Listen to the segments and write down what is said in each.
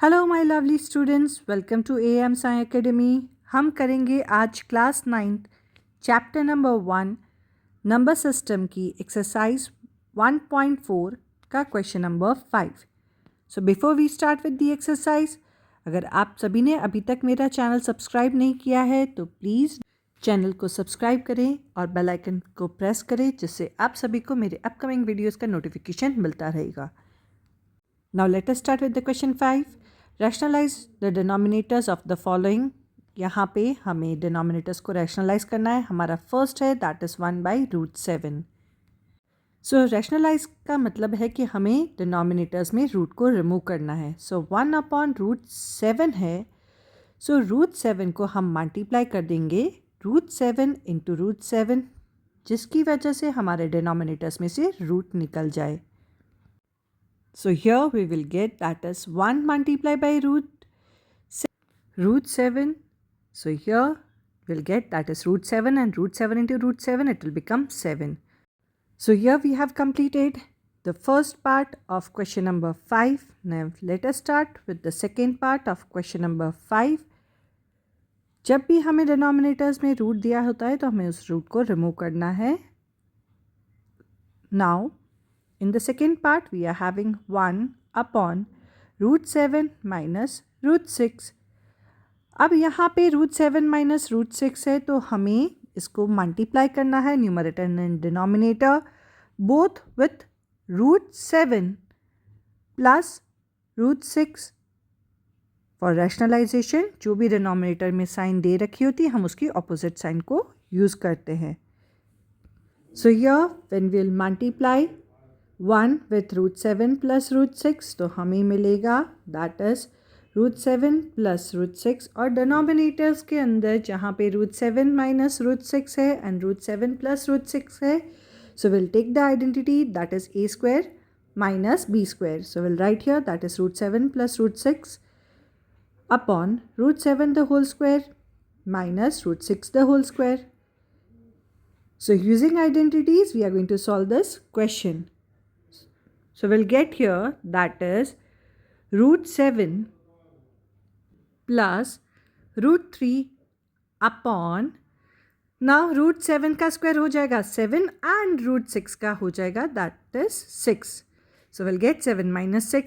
Hello my lovely students, welcome to AM Sai Academy. हम करेंगे आज class 9th chapter number 1 number system की exercise 1.4 का question number 5। So before we start with the exercise, अगर आप सभी ने अभी तक मेरा चैनल सब्सक्राइब नहीं किया है तो प्लीज़ चैनल को सब्सक्राइब करें और बेल आइकन को प्रेस करें, जिससे आप सभी को मेरे अपकमिंग वीडियोज़ का नोटिफिकेशन मिलता रहेगा। Now let us start with the question 5. Rationalize the denominators of the following. यहाँ पे हमें डिनोमिनेटर्स को रैशनलाइज करना है। हमारा फर्स्ट है दैट इज़ 1/√7। सो रैशनलाइज का मतलब है कि हमें डिनोमिनेटर्स में रूट को रिमूव करना है। सो 1/√7 है। सो √7 को हम मल्टीप्लाई कर देंगे √7 इंटू √7, जिसकी वजह से हमारे डिनोमिनेटर्स में से रूट निकल जाए। So here we will get that is 1 multiplied by √7. So here we'll get that is √7 and √7 into √7 it will become 7. So here we have completed the first part of question number 5. Now let us start with the second part of question number 5. जब भी हमें denominators में root दिया होता है तो हमें उस रूट को रिमूव करना है। Now in the second part, we are having 1 upon √7 minus √6. अब यहाँ पे √7 minus √6 है तो हमें इसको मल्टीप्लाई करना है numerator and denominator both with √7 plus √6। For rationalisation जो भी डिनोमिनेटर में साइन दे रखी होती है हम उसकी ऑपोजिट साइन को यूज़ करते हैं। So here when we will multiply 1 with √7 plus √6 तो हमें मिलेगा दैट इज़ √7 plus √6, और डिनोमिनेटर्स के अंदर जहाँ पे √7 minus √6 है एंड √7 plus √6 है, so will take the identity that is a square minus b square. So we'll write here that is √7 plus √6 upon √7 the whole square minus √6 the whole square. So using identities we are going to solve this question. So we'll get here that is √7 plus √3 upon, now √7 का square हो जाएगा 7 and √6 का हो जाएगा that is 6. So we'll get 7 minus 6.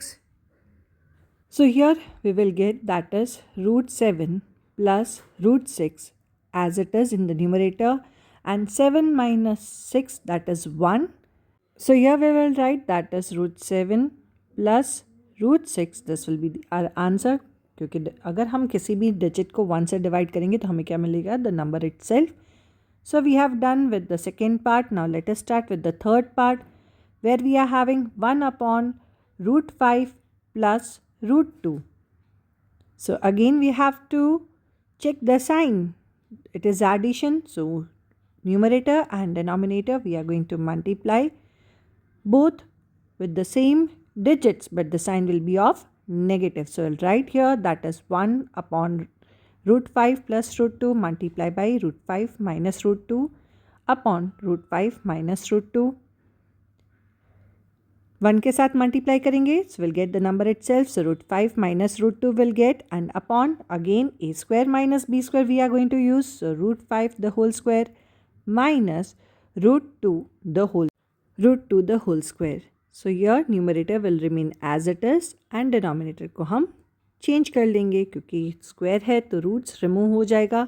So here we will get that is √7 plus √6 as it is in the numerator, and 7 minus 6 that is 1. So here we will write that is √7 plus √6. This will be our answer, क्योंकि अगर हम किसी भी digit को 1 से divide करेंगे तो हमें क्या मिलेगा, the number itself. So we have done with the second part. Now let us start with the third part, where we are having 1 upon √5 plus √2. So again we have to check the sign. It is addition, so numerator and denominator we are going to multiply both with the same digits, but the sign will be of negative. So I'll write here that is 1 upon √5 plus √2 multiplied by √5 minus √2 upon √5 minus √2. 1 के साथ multiply करेंगे, so we'll get the number itself. So √5 minus √2 will get, and upon again a square minus b square we are going to use. So √5 the whole square minus √2 the whole square. So here numerator will remain as it is and denominator को हम change कर लेंगे, क्योंकि square है तो roots remove हो जाएगा.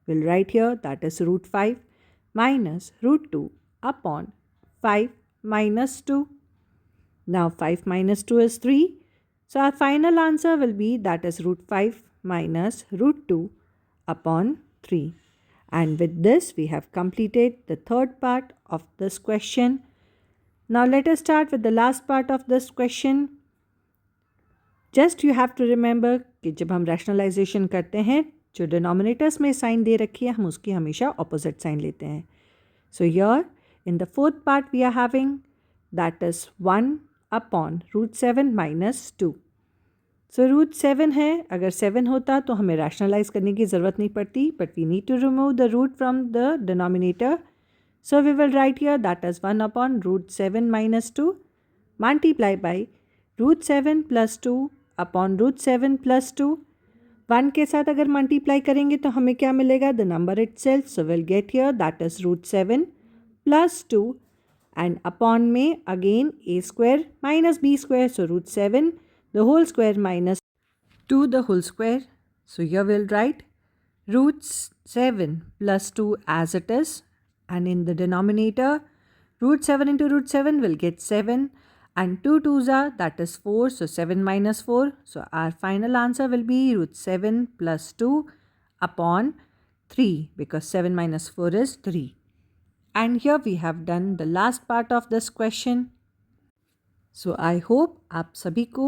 We'll write here that is √5 minus √2 upon 5 minus 2. Now 5 minus 2 is 3. So our final answer will be that is √5 minus √2 upon 3. And with this we have completed the third part of this question. Now let us start with the last part of this question. Just you have to remember कि जब हम rationalization करते हैं, जो denominators में sign दे रखी है हम उसकी हमेशा ऑपोजिट साइन लेते हैं. So here in the fourth part we are having that is 1 upon √7 minus 2. So √7 है, अगर 7 होता तो हमें rationalize करने की ज़रूरत नहीं पड़ती, but we need to remove the root from the denominator. So we will write here that is 1 upon √7 minus 2 multiplied by √7 plus 2 upon root 7 plus 2. 1 के साथ अगर मल्टीप्लाई करेंगे तो हमें क्या मिलेगा? The number itself. So we'll get here that is root 7 plus 2, and upon में again a square minus b square. So root 7 the whole square minus 2 the whole square. So here we'll write root 7 plus 2 as it is, and in the denominator root 7 into root 7 will get 7, and 2 2s are, that is 4, so 7 minus 4. So our final answer will be root 7 plus 2 upon 3, because 7 minus 4 is 3. And here we have done the last part of this question. So I hope आप सभी को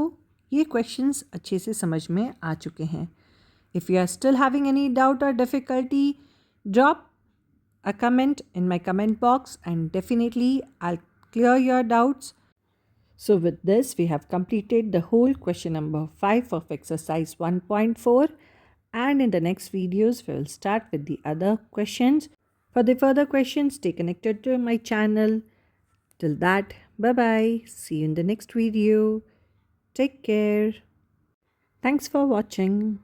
ये questions अच्छे से समझ में आ चुके हैं. If you are still having any doubt or difficulty, drop a comment in my comment box and definitely I'll clear your doubts. So with this, we have completed the whole question number 5 of exercise 1.4, and in the next videos we will start with the other questions. For the further questions, stay connected to my channel. Till that, bye bye. See you in the next video. Take care. Thanks for watching.